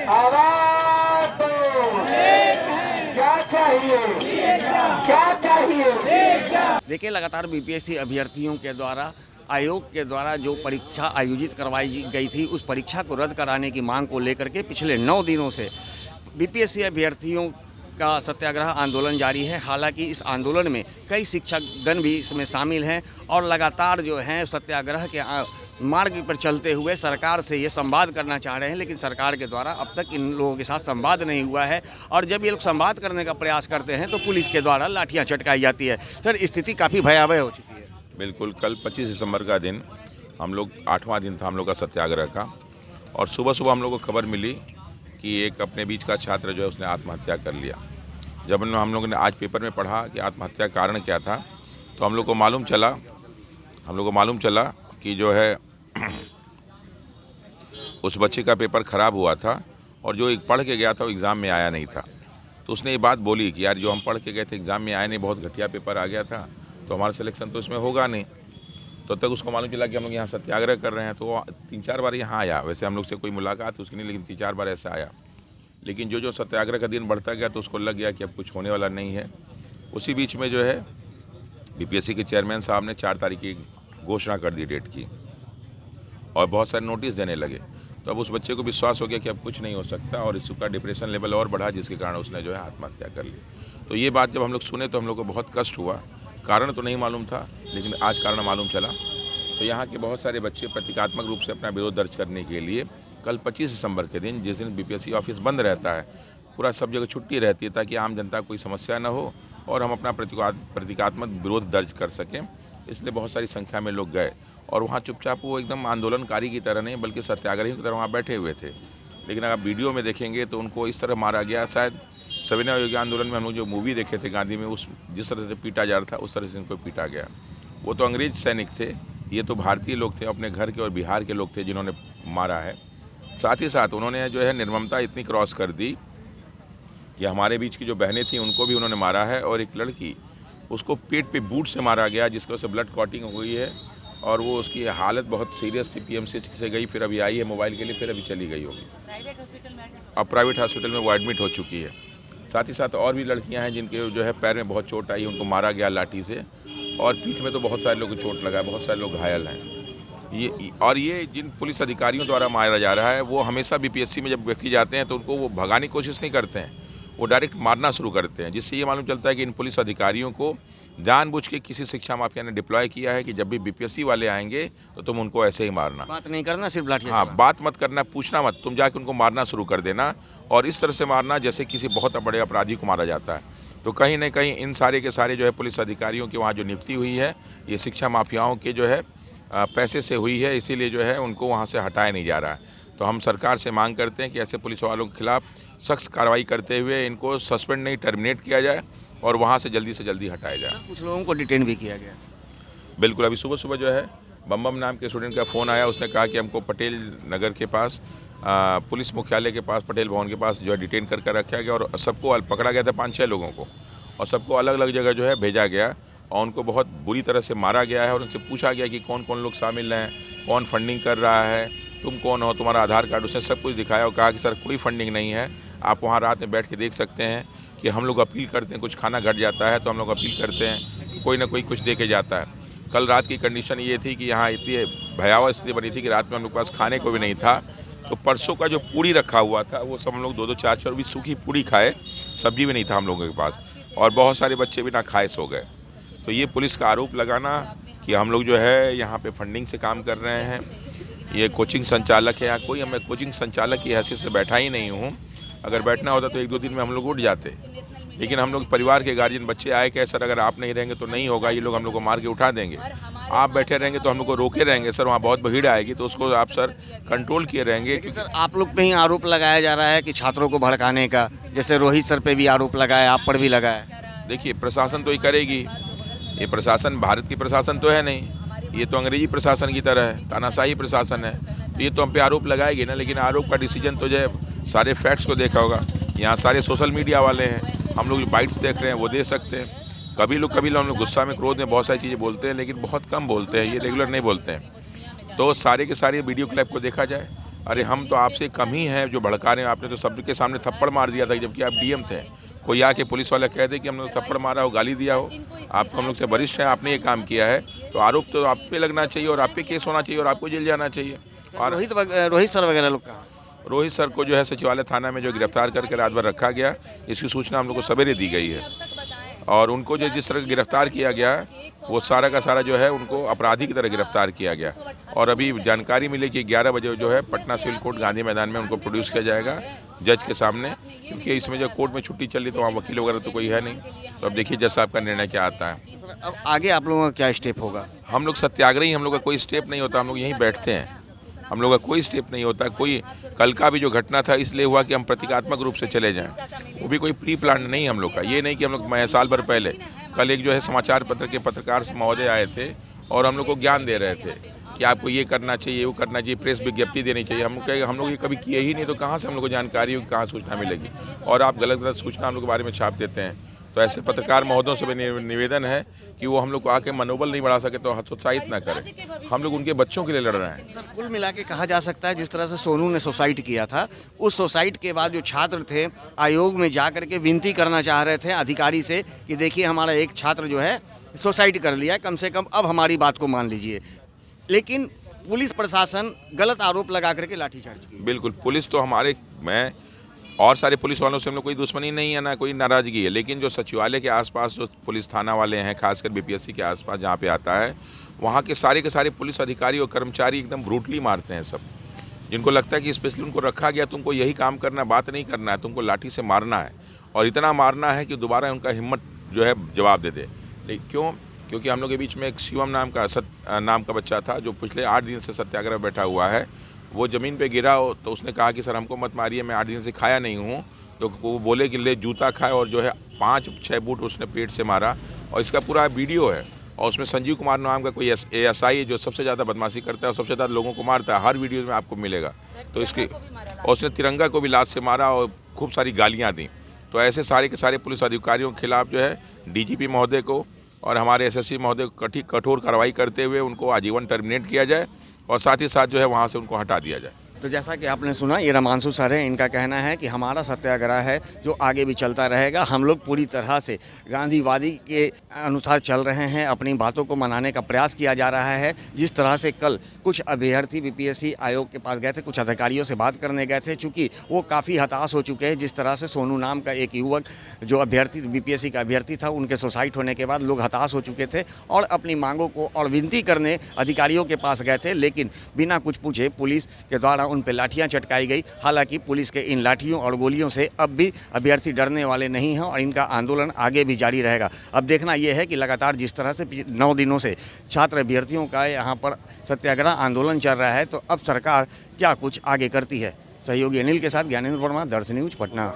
आवाज दो, क्या चाहिए, क्या चाहिए। देखिए, लगातार बीपीएससी अभ्यर्थियों के द्वारा आयोग के द्वारा जो परीक्षा आयोजित करवाई गई थी, उस परीक्षा को रद्द कराने की मांग को लेकर के पिछले 9 दिनों से बीपीएससी अभ्यर्थियों का सत्याग्रह आंदोलन जारी है। हालांकि इस आंदोलन में कई शिक्षकगण भी इसमें शामिल हैं और लगातार जो हैं सत्याग्रह के मार्ग पर चलते हुए सरकार से ये संवाद करना चाह रहे हैं, लेकिन सरकार के द्वारा अब तक इन लोगों के साथ संवाद नहीं हुआ है। और जब ये लोग संवाद करने का प्रयास करते हैं तो पुलिस के द्वारा लाठियाँ चटकाई जाती है। सर, स्थिति काफ़ी भयावह हो चुकी है। बिल्कुल, कल 25 दिसंबर का दिन हम लोग 8वां दिन था हम लोग का सत्याग्रह का, और सुबह सुबह हम लोग को खबर मिली कि एक अपने बीच का छात्र जो है उसने आत्महत्या कर लिया। जब हम लोगों ने आज पेपर में पढ़ा कि आत्महत्या का कारण क्या था, तो हम लोग को मालूम चला कि जो है उस बच्चे का पेपर ख़राब हुआ था और जो एक पढ़ के गया था वो एग्ज़ाम में आया नहीं था। तो उसने ये बात बोली कि यार, जो हम पढ़ के गए थे एग्ज़ाम में आया नहीं, बहुत घटिया पेपर आ गया था, तो हमारा सिलेक्शन तो इसमें होगा नहीं। तो तक उसको मालूम चला कि हम लोग यहाँ सत्याग्रह कर रहे हैं, तो वो 3-4 बार यहाँ आया। वैसे हम लोग से कोई मुलाकात उसकी नहीं, लेकिन 3-4 बार ऐसा आया। लेकिन जो सत्याग्रह का दिन बढ़ता गया तो उसको लग गया कि अब कुछ होने वाला नहीं है। उसी बीच में जो है बीपीएससी के चेयरमैन साहब ने 4 तारीख की घोषणा कर दी डेट की, और बहुत सारे नोटिस देने लगे। तो अब उस बच्चे को विश्वास हो गया कि अब कुछ नहीं हो सकता, और इसका डिप्रेशन लेवल और बढ़ा, जिसके कारण उसने जो है आत्महत्या कर ली। तो ये बात जब हम लोग सुने तो हम लोग को बहुत कष्ट हुआ। कारण तो नहीं मालूम था, लेकिन आज कारण मालूम चला। तो यहाँ के बहुत सारे बच्चे प्रतीकात्मक रूप से अपना विरोध दर्ज करने के लिए कल 25 दिसंबर के दिन, जिस दिन बीपीएससी ऑफिस बंद रहता है, पूरा सब जगह छुट्टी रहती है, ताकि आम जनता को कोई समस्या न हो और हम अपना प्रतीकात्मक विरोध दर्ज कर सकें, इसलिए बहुत सारी संख्या में लोग गए। और वहाँ चुपचाप वो एकदम आंदोलनकारी की तरह नहीं, बल्कि सत्याग्रही की तरह वहाँ बैठे हुए थे। लेकिन अगर आप वीडियो में देखेंगे तो उनको इस तरह मारा गया, शायद सविनय अवज्ञा आंदोलन में हम लोग जो मूवी देखे थे गांधी में, उस जिस तरह से पीटा जा रहा था, उस तरह से इनको पीटा गया। वो तो अंग्रेज सैनिक थे, ये तो भारतीय लोग थे, अपने घर के और बिहार के लोग थे जिन्होंने मारा है। साथ ही साथ उन्होंने जो है निर्ममता इतनी क्रॉस कर दी कि हमारे बीच की जो बहनें थीं उनको भी उन्होंने मारा है, और एक लड़की उसको पेट पे बूट से मारा गया, जिसकी वजह से ब्लड क्लॉटिंग हुई है, और वो उसकी हालत बहुत सीरियस थी। पीएमसीएच से गई, फिर अभी आई है मोबाइल के लिए, फिर अभी चली गई होगी। अब प्राइवेट हॉस्पिटल में वो एडमिट हो चुकी है। साथ ही साथ और भी लड़कियां हैं जिनके जो है पैर में बहुत चोट आई, उनको मारा गया लाठी से, और पीठ में तो बहुत सारे लोगों को चोट लगा है, बहुत सारे लोग घायल हैं। ये जिन पुलिस अधिकारियों द्वारा मारा जा रहा है, वो हमेशा बीपीएससी में जब व्यक्ति जाते हैं तो उनको वो भगाने की कोशिश नहीं करते हैं, वो डायरेक्ट मारना शुरू करते हैं, जिससे ये मालूम चलता है कि इन पुलिस अधिकारियों को जानबूझ के किसी शिक्षा माफिया ने डिप्लॉय किया है कि जब भी बीपीएससी वाले आएंगे तो तुम उनको ऐसे ही मारना, बात नहीं करना, सिर्फ लाठियाँ। हाँ, बात मत करना, पूछना मत, तुम जाके उनको मारना शुरू कर देना, और इस तरह से मारना जैसे किसी बहुत बड़े अपराधी को मारा जाता है। तो कहीं ना कहीं इन सारे के सारे जो है पुलिस अधिकारियों की वहाँ जो नियुक्ति हुई है, ये शिक्षा माफियाओं के जो है पैसे से हुई है, इसीलिए जो है उनको वहाँ से हटाया नहीं जा रहा है। तो हम सरकार से मांग करते हैं कि ऐसे पुलिस वालों के खिलाफ सख्त कार्रवाई करते हुए इनको सस्पेंड नहीं, टर्मिनेट किया जाए, और वहाँ से जल्दी हटाया जाए। कुछ लोगों को डिटेन भी किया गया। बिल्कुल, अभी सुबह सुबह जो है बम नाम के स्टूडेंट का फ़ोन आया, उसने कहा कि हमको पटेल नगर के पास पुलिस मुख्यालय के पास, पटेल भवन के पास जो है डिटेन कर रखा गया, और सबको पकड़ा गया था 5-6 लोगों को, और सबको अलग अलग जगह जो है भेजा गया, और उनको बहुत बुरी तरह से मारा गया है। और उनसे पूछा गया कि कौन कौन लोग शामिल हैं, कौन फंडिंग कर रहा है, तुम कौन हो, तुम्हारा आधार कार्ड, उसने सब कुछ दिखाया, और कहा कि सर कोई फंडिंग नहीं है, आप वहाँ रात में बैठ के देख सकते हैं कि हम लोग अपील करते हैं, कुछ खाना घट जाता है तो हम लोग अपील करते हैं कि कोई ना कोई कुछ दे के जाता है। कल रात की कंडीशन ये थी कि यहाँ इतनी भयावह स्थिति बनी थी कि रात में हम लोग के पास खाने को भी नहीं था। तो परसों का जो पूड़ी रखा हुआ था वो सब हम लोग 2-2, 4-4 भी सूखी पूड़ी खाए, सब्जी भी नहीं था हम लोगों के पास, और बहुत सारे बच्चे भी ना खाए सो गए। तो ये पुलिस का आरोप लगाना कि हम लोग जो है यहाँ पे फंडिंग से काम कर रहे हैं, ये कोचिंग संचालक है, यहाँ कोई, मैं कोचिंग संचालक की हैसियत से बैठा ही नहीं हूँ। अगर बैठना होता तो 1-2 दिन में हम लोग उठ जाते, लेकिन हम लोग परिवार के गार्जियन बच्चे आए कि सर अगर आप नहीं रहेंगे तो नहीं होगा, ये लोग हम लोग को मार के उठा देंगे, आप बैठे रहेंगे तो हम लोग को रोके रहेंगे, सर वहाँ बहुत भीड़ आएगी तो उसको आप सर कंट्रोल किए रहेंगे। सर, आप लोग पे ही आरोप लगाया जा रहा है कि छात्रों को भड़काने का, जैसे रोहित सर पे भी आरोप लगाया, आप पर भी लगाया। देखिए, प्रशासन तो ही करेगी, ये प्रशासन भारत की प्रशासन तो है नहीं, ये तो अंग्रेजी प्रशासन की तरह है, तानाशाही प्रशासन है, तो ये तो हम पे आरोप लगाएगी ना। लेकिन आरोप का डिसीजन तो जो है सारे फैक्ट्स को देखा होगा, यहाँ सारे सोशल मीडिया वाले हैं, हम लोग जो बाइट्स देख रहे हैं वो दे सकते हैं। कभी लोग हम लोग गुस्सा में, क्रोध में बहुत सारी चीज़ें बोलते हैं, लेकिन बहुत कम बोलते हैं, ये रेगुलर नहीं बोलते हैं। तो सारे के सारे वीडियो क्लिप को देखा जाए, अरे हम तो आपसे कम ही हैं जो भड़का रहे हैं। आपने तो सबके सामने थप्पड़ मार दिया था जबकि आप डीएम थे। कोई आके पुलिस वाला कह दे कि हमने थप्पड़ मारा हो, गाली दिया हो। आप तो हम लोग से वरिष्ठ हैं, आपने ये काम किया है तो आरोप तो आप पे लगना चाहिए और आप पे केस होना चाहिए और आपको जेल जाना चाहिए। और रोहित सर वगैरह लोग कहाँ? रोहित सर को जो है सचिवालय थाना में जो गिरफ्तार करके रात भर रखा गया, इसकी सूचना हम लोग को सवेरे दी गई है। और उनको जो जिस तरह गिरफ्तार किया गया है वो सारा का सारा जो है उनको अपराधी की तरह गिरफ्तार किया गया। और अभी जानकारी मिली कि 11 बजे जो है पटना सिविल कोर्ट गांधी मैदान में उनको प्रोड्यूस किया जाएगा जज के सामने, क्योंकि इसमें जो कोर्ट में छुट्टी चल रही तो वहाँ वकील वगैरह तो कोई है नहीं। तो अब देखिए जज साहब का निर्णय क्या आता है। अब आगे आप लोगों का क्या स्टेप होगा? हम लोग सत्याग्रही, हम लोग का कोई स्टेप नहीं होता, हम लोग यहीं बैठते हैं। हम लोग का कोई स्टेप नहीं होता। कोई कल का भी जो घटना था इसलिए हुआ कि हम प्रतीकात्मक रूप से चले जाएं, वो भी कोई प्री प्लान नहीं हम लोग का। ये नहीं कि हम लोग साल भर पहले कल एक जो है समाचार पत्र के पत्रकार महोदय आए थे और हम लोग को ज्ञान दे रहे थे कि आपको ये करना चाहिए, वो करना चाहिए, प्रेस विज्ञप्ति देनी चाहिए। हम लोग ये कभी किए ही नहीं, तो कहाँ से हम लोग को जानकारी होगी, कहाँ सूचना मिलेगी? और आप गलत गलत सूचना हम लोग के बारे में छाप देते हैं। तो ऐसे पत्रकार महोदयों से भी निवेदन है कि वो हम लोग को आके मनोबल नहीं बढ़ा सके तो हतोत्साहित ना करें। हम लोग उनके बच्चों के लिए लड़ रहे हैं। कुल मिला के कहा जा सकता है जिस तरह से सोनू ने सुसाइड किया था, उस सुसाइड के बाद जो छात्र थे आयोग में जा करके विनती करना चाह रहे थे अधिकारी से कि देखिए हमारा एक छात्र जो है सुसाइड कर लिया, कम से कम अब हमारी बात को मान लीजिए। लेकिन पुलिस प्रशासन गलत आरोप लगा करके लाठीचार्ज की। बिल्कुल, पुलिस तो मैं और सारे पुलिस वालों से हम लोग कोई दुश्मनी नहीं है, ना कोई नाराज़गी है, लेकिन जो सचिवालय के आसपास जो पुलिस थाना वाले हैं, खासकर बीपीएससी के आसपास जहाँ पे आता है, वहाँ के सारे पुलिस अधिकारी और कर्मचारी एकदम ब्रूटली मारते हैं सब। जिनको लगता है कि स्पेशली उनको रखा गया, तुमको यही काम करना, बात नहीं करना है, तुमको लाठी से मारना है और इतना मारना है कि दोबारा उनका हिम्मत जो है जवाब दे दे। लेकिन क्यों? क्योंकि हम लोग के बीच में एक शिवम नाम का बच्चा था जो पिछले 8 दिन से सत्याग्रह बैठा हुआ है। वो ज़मीन पे गिरा तो उसने कहा कि सर हमको मत मारिए, मैं 8 दिन से खाया नहीं हूँ। तो वो बोले कि ले जूता खाए, और जो है 5-6 बूट उसने पेट से मारा। और इसका पूरा वीडियो है और उसमें संजीव कुमार नाम का कोई ASI है जो सबसे ज़्यादा बदमाशी करता है और सबसे ज़्यादा लोगों को मारता है। हर वीडियो में आपको मिलेगा। तो इसकी और उसने तिरंगा को भी लात से मारा और खूब सारी गालियाँ दी। तो ऐसे सारे के सारे पुलिस अधिकारियों के खिलाफ जो है DGP महोदय को और हमारे SSC महोदय को कठोर कार्रवाई करते हुए उनको आजीवन टर्मिनेट किया जाए और साथ ही साथ जो है वहाँ से उनको हटा दिया जाए। तो जैसा कि आपने सुना, ये रमांशु सर हैं। इनका कहना है कि हमारा सत्याग्रह है जो आगे भी चलता रहेगा। हम लोग पूरी तरह से गांधीवादी के अनुसार चल रहे हैं, अपनी बातों को मनाने का प्रयास किया जा रहा है। जिस तरह से कल कुछ अभ्यर्थी बीपीएससी आयोग के पास गए थे, कुछ अधिकारियों से बात करने गए थे, चूँकि वो काफ़ी हताश हो चुके हैं। जिस तरह से सोनू नाम का एक युवक जो अभ्यर्थी बीपीएससी का अभ्यर्थी था, उनके सुसाइड होने के बाद लोग हताश हो चुके थे और अपनी मांगों को और विनती करने अधिकारियों के पास गए थे। लेकिन बिना कुछ पूछे पुलिस के द्वारा उन पर लाठियां चटकाई गई। हालांकि पुलिस के इन लाठियों और गोलियों से अब भी अभ्यर्थी डरने वाले नहीं हैं और इनका आंदोलन आगे भी जारी रहेगा। अब देखना यह है कि लगातार जिस तरह से 9 दिनों से छात्र अभ्यर्थियों का यहाँ पर सत्याग्रह आंदोलन चल रहा है, तो अब सरकार क्या कुछ आगे करती है। सहयोगी अनिल के साथ ज्ञानेंद्र वर्मा, दर्श न्यूज, पटना।